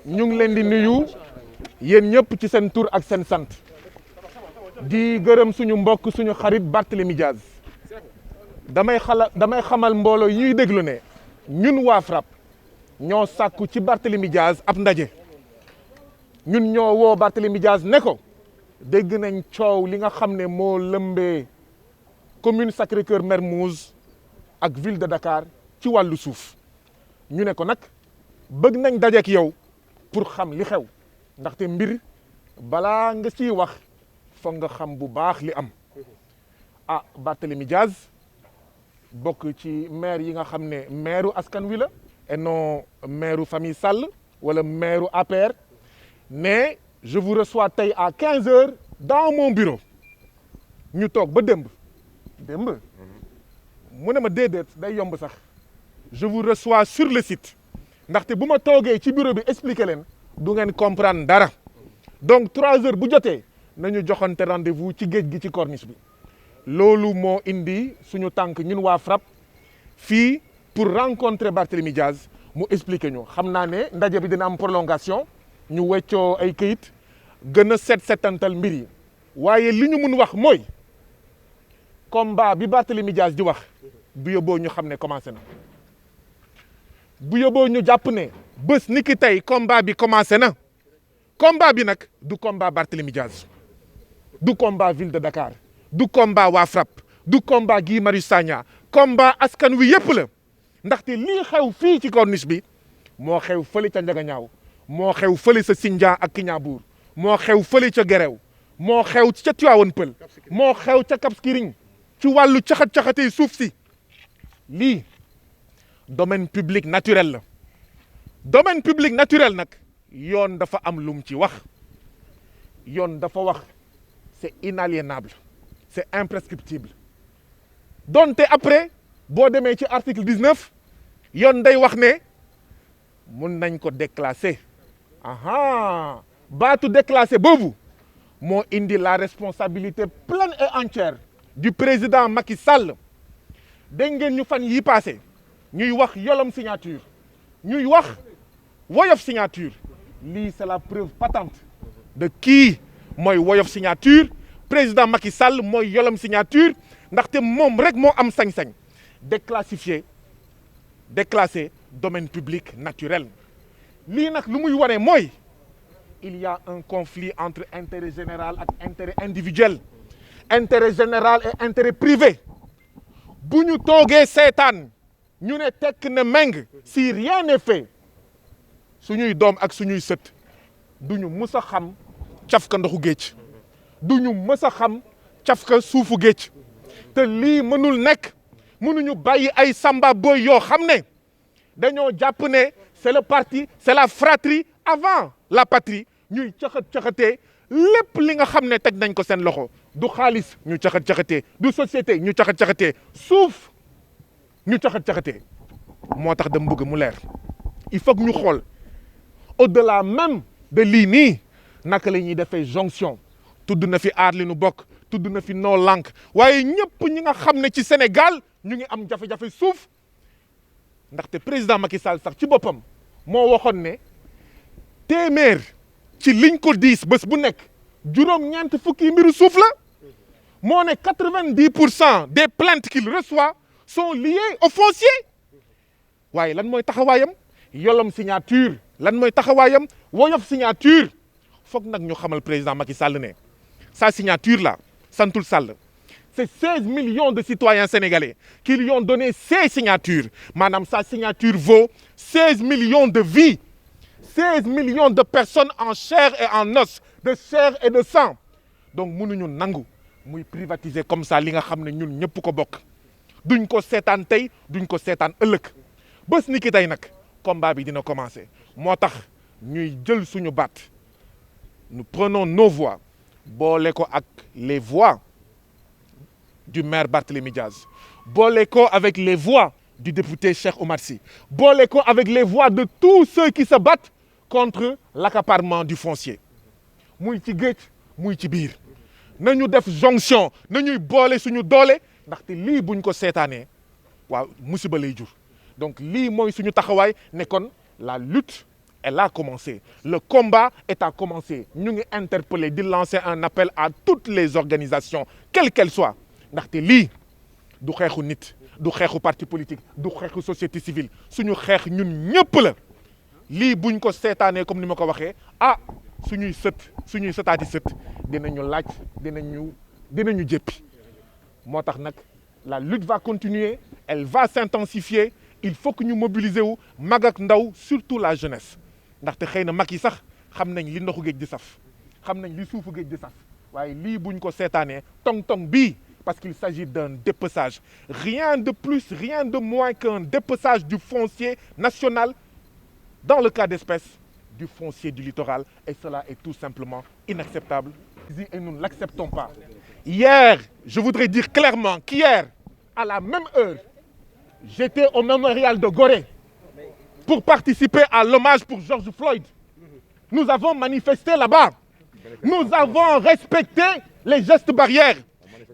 ñu ngi leen di nuyu yéen ñëpp ci seen tur ak seen sant di gërëm suñu mbokk suñu xarit Barthélémy Dias damay xamal mbooloo yiy déglu ne ñun waa FRAPP ñoo sàkku ci Barthélémy Dias ab ndaje ñun ñoo woo Barthélémy Dias ne ko dégg nañ coow li nga xam ne moo lëmbee commune Sacré-Cœur Mermoz ak ville de Dakar ci wàllu suuf ñu ne ko nag bëgg nañ dajeek yow pour xam li xew ndaxte mbir balaa nga ciy wax foog nga xam bu baax li am Barthélémy Dias bokk ci maire yi nga xam ne maireu askan wi la et non maireu famille Sall wala maireu APR mais je vous reçois tey à 15 heures dans mon bureau ñu toog ba démb mu ne ma déedéet day yomb sax je vous reçois sur le site ndaxte bu ma toogee ci bureau bi expliquer leen du ngeen comprendre dara donc 3 heures bu jotee nañu joxante rendez-vous ci géej gi ci corniche bi loolu moo indi suñu tànk ñun waa FRAPP fii pour rencontrer Barthélémy Dias mu expliquer ñu xam naa ne ndaje bi dina am prolongation ñu weccoo ay këyit gën a setantal mbir yi waaye li ñu mun wax mooy combat bi Barthélémy Dias di wax bu yóbboo ñu xam ne commencé na bu yóbboo ñu jàpp ne bés ni ki tey combat bi commencé na combat bi nag du combat Barthélémy Dias du combat ville de Dakar du combat waa FRAPP du combat Guy Marius Sagna combat askan wi yëpp la ndaxte lii xew fii ci corniche bi moo xew fële ca Njagañaaw moo xew fële sa Sindian ak Kignanbour moo xew fële ca Guéréo moo xew ca Tivaouane Peulh moo xew ca Cap Skirring ci wàllu caxat-caxatee suuf si lii domaine public naturel la domaine public naturel nag yoon dafa am lum ci wax yoon dafa wax c'est inaliénable c'est imprescriptible donte après boo demee ci article 19 yoon day wax ne mun nañ ko déclasser baatu déclasser boobu moo indi la responsabilité pleine et entière du président Macky Sall dégg ngeen ñu fan yi passé ñuy wax yolom signature ñuy wax woyof signature lii c'est la preuve patente de kii mooy woyof signature président Macky Sall mooy yolom signature ndaxte moom rek moo am sañ-sañ déclasser domaine public naturel lii nag lu muy wane mooy il y a un conflit entre intérêt général ak intérêt individuel intérêt général et intérêt privé bu ñu toogee seetaan ñu ne tekk na méng si rien n'est fait suñuy doom ak suñuy sët duñu mës a xam cafka ndoxu géej duñu mës a xam cafka suufu géej te lii mënul nekk mënuñu bàyyi ay samba boy yoo xam ne dañoo jàpp ne c'est le parti c'est la fratrie avant la patrie ñuy caxat-caxatee lépp li nga xam ne teg nañ ko seen loxo du xaalis ñu caxat-caxatee du société ñu caxat-caxatee suuf ñu caxat-caxatee moo tax dama bëgg mu leer il faut que ñu xool au-delà même de lii nii naka la ñuy defee jonction tudd na fi aar li nu bokk tudd na fi noo lànk waaye ñëpp ñi nga xam ne ci Sénégal ñu ngi am jafe-jafe suuf ndaxte président Macky Sall sax ci boppam moo waxoon ne téeméer ci liñ ko diis bés bu nekk juróom-ñeent fukki mbiru suuf la moo ne 90% des plaintes qu'il reçoit sont liées au foncier waaye lan mooy taxawaayam yolom signature lan mooy taxawaayam woyof signature foog nag ñu xamal président Macky Sall ne sa signature là santul Sall c'est 16 millions de citoyens sénégalais qui lui ont donné ces signatures maanaam sa signature vaut 16 millions de vies 16 millions de personnes en chair et en os de chair et de sang donc mënuñu nangu muy privatiser comme ça li nga xam ne ñun ñëpp ko bokk duñ ko seetaan tey duñ ko seetaan ëllëg bés ni ki tey nag combat bi dina commencer moo tax ñuy jël suñu baat nous prenons nos voix boole ko ak les voix du maire Barthélémy Dias boole ko avec les voix du député Cheikh Oumar Sy boole ko avec les voix de tous ceux qui se battent contre l'accaparement du foncier muy ci géej muy ci biir nañu def jonction nañuy boole suñu doole ndaxte lii buñ ko seetaanee waaw musiba lay jur donc lii mooy suñu taxawaay ne kon la lutte elle a commencé. Le combat est à commencer. Nous sommes interpellés de lancer un appel à toutes les organisations, quelles qu'elles soient. ndaxte lii du xeexu nit du xeexu parti politique du xeexu société civile suñu xeex ñun ñëpp la lii buñ ko seetaanee comme ni ma ko waxee suñuy sëtaati sët dinañu laaj dinañu jéppi moo tax nag la lutte va continuer elle va s'intensifier il faut que ñu mobiliser wu mag ak ndaw surtout la jeunesse ndaxte xëy na mag yi sax xam nañ li ndoxu géej di saf xam nañ li suufu géej di saf waaye lii buñ ko seetaanee tong-tong bii parce qu'il s'agit d'un dépeçage. Rien de plus, rien de moins qu'un dépeçage du foncier national, dans le cas d'espèce, du foncier du littoral. Et cela est tout simplement inacceptable. Et nous ne l'acceptons pas. Hier, je voudrais dire clairement qu'hier, à la même heure, j'étais au mémorial de Gorée pour participer à l'hommage pour George Floyd. Nous avons manifesté là-bas. Nous avons respecté les gestes barrières.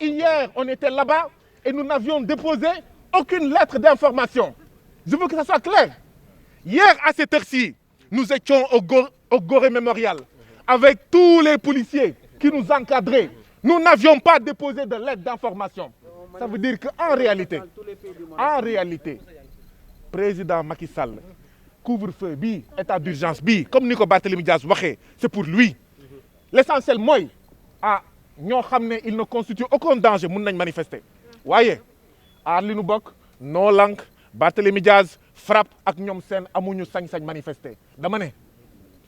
Hier, on était là-bas et nous n'avions déposé aucune lettre d'information. Je veux que ça soit clair. Hier, à cette heure-ci, nous étions au Gorée Mémorial avec tous les policiers qui nous encadraient. Nous n'avions pas déposé de lettre d'information. Ça veut dire qu'en réalité, président Macky Sall, couvre-feu bi, état d'urgence bi, comme Nico Barthélémy Dias waxee, c'est pour lui. L'essentiel mooy ñoo xam ne il ne constitue aucun danger mun nañ manifester waaye aar li nu bokk Noo Lank Barthélémy Dias FRAPP ak ñoom seen amuñu sañ-sañ manifester dama ne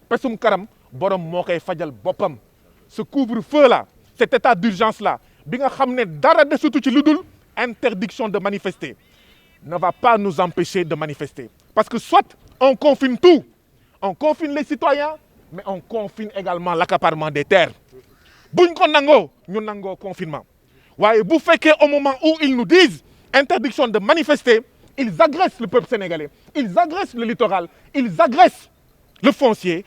pesum karam borom moo koy fajal boppam ce couvre-feu là cet état d'urgence là bi nga xam ne dara desutu ci lu dul interdiction de manifester ne va pas nous empêcher de manifester parce que soit on confine tout on confine les citoyens mais on confine également l'accaparement des terres buñ ko nangoo ñu nangoo confinement waaye bu fekkee au moment où ils nous disent interdiction de manifester ils agressent le peuple sénégalais ils agressent le littoral ils agressent le foncier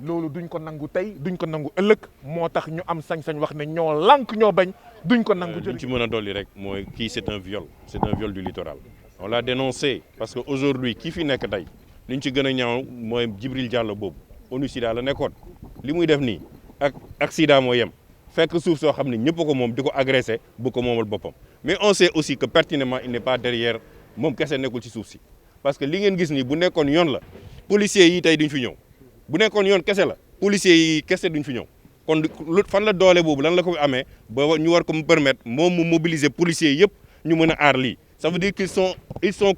loolu duñ ko nangu tey duñ ko nangu ëllëg moo tax ñu am sañ-sañ wax ne ñoo lànk ñoo bañ duñ ko nangu. liñ ci mën a dolli rek mooy kii c'est un viol du littoral. On l'a dénoncé parce que aujourd'hui kii fi nekk tey liñ ci gën a ñaaw mooy Djibril Diallo boobu ONUSIDA la nekkoon li muy def nii. ak sida moo yem fekk suuf soo xam ne ñëpp ko moom di ko agressé bu ko moomal boppam mais on sait aussi que pertinemment il n'est pas derrière moom kese nekkul ci suuf si parce que li ngeen gis nii bu nekkoon yoon la policiers yi tey duñ fi ñëw bu nekkoon yoon kese la policiers yi kese duñ fi ñëw kon fan la doole boobu lan la ko amee ba ñu war ko mu permettre moom mu mobiliser policiers yëpp ñu mën a aar lii ça veut dire qu'ils sont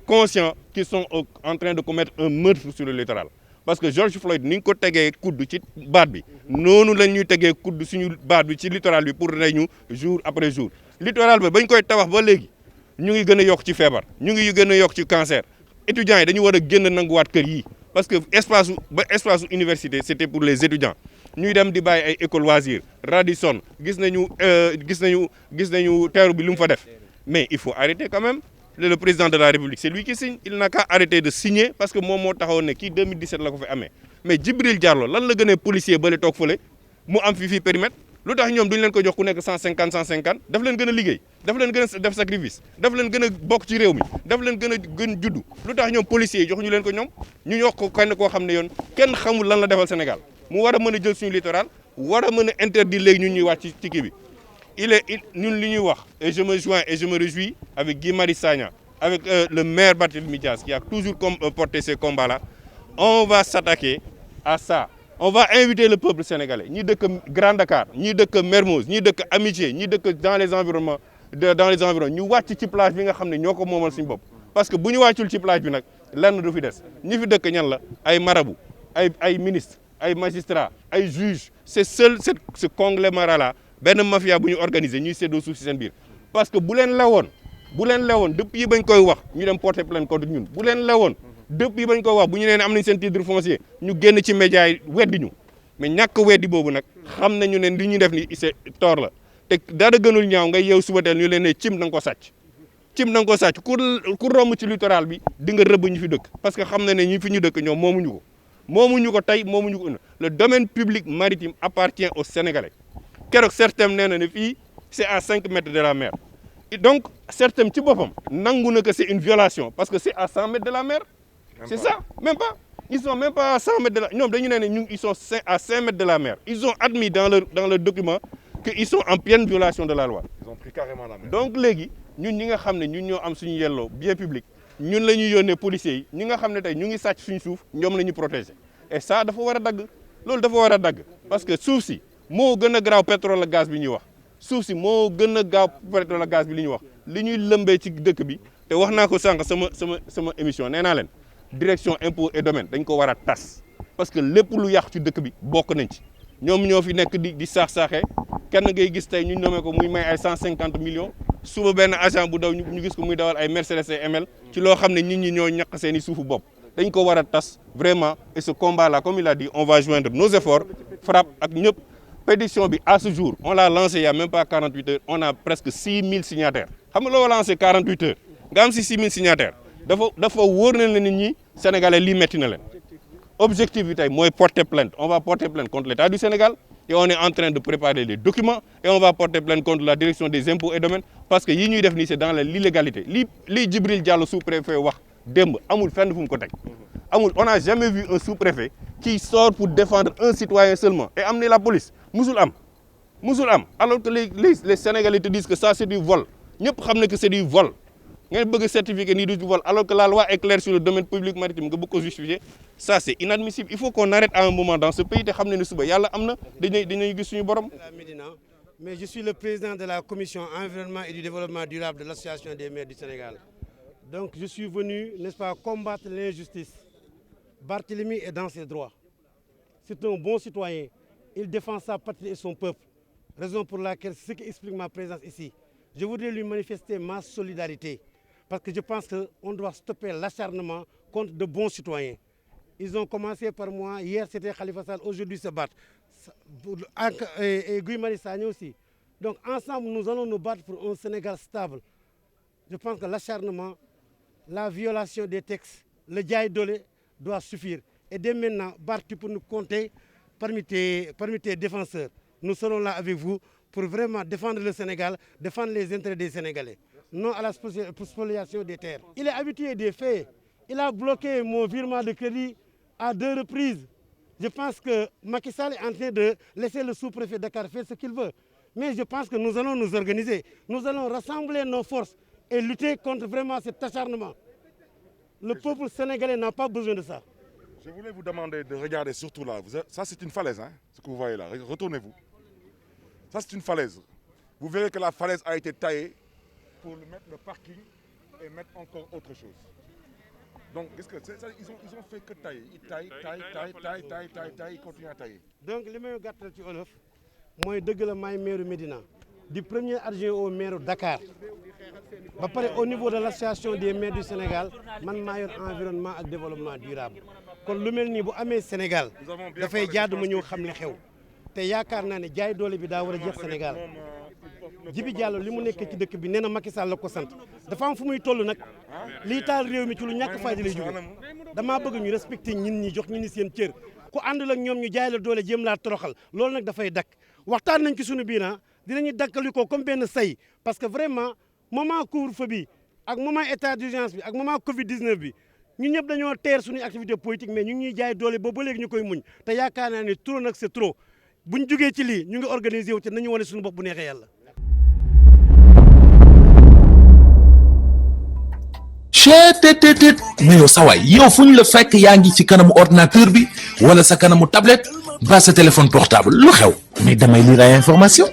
conscients qu'ils sont en train de commettre un meurtre sur le littoral. Parce que George Floyd ni nga ko tegee kudd ci baat bi noonu la ñuy tegee kudd suñu baat bi ci littoral bi pour rey ñu jour après jour littoral bi bañ koy tabax ba léegi ñu ngi gën a yokk ci feebar ñu ngi gën a yokk ci cancer étudiants yi dañu war a génn nanguwaat kër yi parce que espace université c'était pour les étudiants ñuy dem di bàyyi ay école loisir Radisson gis nañu teeru bi lu mu fa def mais il faut arrêter quand même. Le président de la République, c'est lui qui signe. Il n'a qu'à arrêter de signer parce que moi, je suis 2017 la ko fi amee mais Djibril Diallo lan la gënee policier ba le toog fële mu am fi périmètre lu tax ñoom duñ leen ko jox ku nekk 150 daf leen gën a liggéey daf leen gën a def sacrifice daf leen gën a bokk ci réew mi daf leen gën a juddu lu tax ñoom policiers yi jox ñu leen ko ñoom ñu jox ko kenn koo xam ne yoon kenn xamul lan la defal Sénégal mu war a mën a jël suñu littoral war a mën a interdire léegi ñun ñuy wàcc ci kii bi ñun li ñuy wax et je me joins et je me réjouis avec Guy Marius Sagna avec le maire Barthélémy Dias qui a toujours porté ces combats-là on va s'attaquer à ça on va inviter le peuple sénégalais ñi dëkk Grand Dakar ñi dëkk Mermoz ñi dëkk Amitié ñi dëkk dans les environs ñu wàcc ci plage bi nga xam ne ñoo ko moomal suñu bopp parce que bu ñu wàccul ci plage bi nag lenn du fi des ñi fi dëkk ñan la ay marabout ay ministres ay magistrats ay juges c'est seul ce conglomérat-là benn mafia bu ñu organiser ñuy séddoo suuf si seen biir parce que bu leen lewoon depuis bañ koy wax ñu dem porter plainte contre ñun bu leen lewoon depuis bañ koy wax bu ñu nee am nañ seen titre foncier ñu génn ci média yi weddi ñu mais ñàkk weddi boobu nag xam nañu ne li ñuy def ni c'est tort la te dara gënul ñaaw ngay yeew suba teel ñu leen ne cim na nga ko sàcc ku romb ci littoral bi di nga rëbb ñu fi dëkk parce que xam na ne ñi fi ñu dëkk ñoom moomuñu ko tey moomuñu ko le domaine public maritime appartient aux Sénégalais keroog CERTEM nee na ne fii c'est à 5 mètres de la mer et donc CERTEM ci boppam nangu na que c'est une violation parce que c'est à 100 mètres de la mer C'est ça, même pas. Ils sont même pas à 100 mètres de la mer. Ils sont à 5 mètres de la mer. Ils ont admis dans leur document qu'ils sont en pleine violation de la loi. Ils ont pris carrément la mer. Donc léegi ñun ñi nga xam ne ñun ñoo am suñu yelloo bien public ñun la ñuy yónnee policiers yi ñi nga xam ne tey ñu ngi sàcc suñu suuf ñoom la ñu protéger et ça dafa war a dagg loolu dafa war a dagg parce que suuf si moo gën a garaaw pétrole ak gaz bi ñuy wax suuf si moo gën a gaaw pétrole ak gaz bi li ñuy wax li ñuy lëmbee ci dëkk bi te wax naa ko sànq sama émission nee naa leen direction impôt et domaine dañ ko war a tas parce que lépp lu yàq ci dëkk bi bokk nañ ci ñoom ñoo fi nekk di saax-saaxee kenn ngay gis tey ñu nommé ko muy may ay 150 millions suba benn agent bu daw ñu gis ko muy dawal ay Mercedes ML ci loo xam ne nit ñi ñoo ñàkk seen i suufu bopp dañ ko war a tas vraiment et ce combat là comme il a dit on va joindre nos efforts FRAPP ak ñëpp pétition bi à ce jour on l'a lancé il y a même pas 48 heures on a presque 6000 signataires xam nga loo lancé 48 heures nga am si 6000 signataires dafa wóor na la nit ñi sénégalais lii metti na leen objectif bi tey mooy porter plainte on va porter plainte contre l'État du Sénégal et on est en train de préparer les documents et on va porter plainte contre la direction des impôts et domaines parce que yi ñuy def nii c'est dans l'illégalité lii Djibril Diallo sous-préfet wax démb amul fenn fu mu ko teg amul on n'a jamais vu un sous-préfet qui sort pour défendre un citoyen seulement et amener la police musul am alors que les Sénégalais te disent que ça c'est du vol ñëpp xam ne que c'est du vol ngeen bëgg certifier nii du vol alors que la loi est claire sur le domaine public maritime nga bëgg ko justifier ça c'est inadmissible il faut qu'on arrête à un moment dans ce pays te xam ne suba yàlla am na dañuy gis suñu borom. Mais je suis le président de la commission environnement et du développement durable de l'association des maires du Sénégal. Donc je suis venu, n'est-ce pas, combattre l'injustice. Barthélemy est dans ses droits. C'est un bon citoyen. Il défend sa patrie et son peuple. Raison pour laquelle c'est ce qui explique ma présence ici. Je voudrais lui manifester ma solidarité. Parce que je pense qu'on doit stopper l'acharnement contre de bons citoyens. Ils ont commencé par moi. Hier, c'était Khalifa Sall. Aujourd'hui, se battre. Et Guy Marius Sagna aussi. Donc, ensemble, nous allons nous battre pour un Sénégal stable. Je pense que l'acharnement, la violation des textes, le diaye dolé doit suffire. Et dès maintenant, Bart, tu peux nous compter parmi tes défenseurs. Nous serons là avec vous pour vraiment défendre le Sénégal, défendre les intérêts des Sénégalais. Non à la spoliation des terres. Il est habitué des faits. Il a bloqué mon virement de crédit à 2 reprises. Je pense que Macky Sall est en train de laisser le sous-préfet Dakar faire ce qu'il veut. Mais je pense que nous allons nous organiser. Nous allons rassembler nos forces et lutter contre vraiment cet acharnement. Le peuple sénégalais n'a pas besoin de ça. Je voulais vous demander de regarder surtout là. Ça, c'est une falaise, hein, ce que vous voyez là. Retournez-vous. Ça, c'est une falaise. Vous verrez que la falaise a été taillée pour mettre le parking et mettre encore autre chose. Donc, qu'est-ce que c'est ça, ils ont fait que tailler. Ils taillent, ils continuent à tailler. Donc, li may gàttal ci olof mooy dëgg la maay maire Médina du premier adjoint au maire Dakar ba pare au niveau de l'association des maires du Sénégal man maa yor environnement ak développement durable kon lu mel nii bu amee Sénégal dafay jaadu ma ñëw xam li xew te yaakaar naa ne jaay doole bi daa war a jeex Sénégal Djibi Diallo li mu nekk ci dëkk bi nee na Macky Sall la ko sant dafa am fu muy toll nag lii taal réew mi ci lu ñàkk fayda lay jóge damaa bëgg ñu respecter ñin ñi jox ñi ni seen cër ku àndul ak ñoom ñu jaay la doole jéem laa toroxal loolu nag dafay dakk waxtaan nañ ci suñu biir dinañu dakkali ko comme benn say parce que vraiment moment couvre-feu bi ak moment état d'urgence bi ak moment Covid 19 bi ñun ñëpp dañoo teer suñuy activité politique mais ñu ngi ñuy jaay doole boobu ba léegi ñu koy muñ te yaakaar naa ne trop nag c'est trop buñ jógee ci lii ñu ngi organiser wu te nañu wane suñu bopp bu neexee yàlla. cheetetetet mais yow sa waay yow fu ñu la fekk yaa ngi ci kanamu ordinateur bi wala sa kanamu tablette ba sa téléphone portable lu xew mais damay lire ay information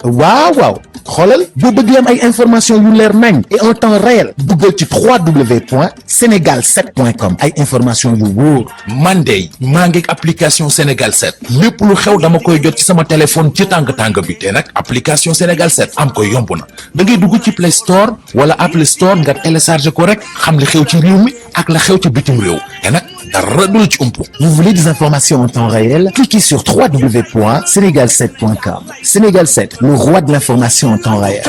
waaw xoolal boo bëgg am ay information yu leer nañ et en temps réel duggal ci www.senegal7.com ay information yu wóor man de maa ngi application Sénégal 7 lépp lu xew dama koy jot ci sama téléphone ci tàng bi te nag application Sénégal 7 am ko yomb na da ngay dugg ci Play Store wala Apple Store nga télécharger ko rek xam li xew ci réew mi ak la xew ci bitim réew te nag dara du la ci umpu. Vous voulez des informations en temps réel? Cliquez sur www.senegal7.com. Sénégal 7, le roi de l'information en temps réel.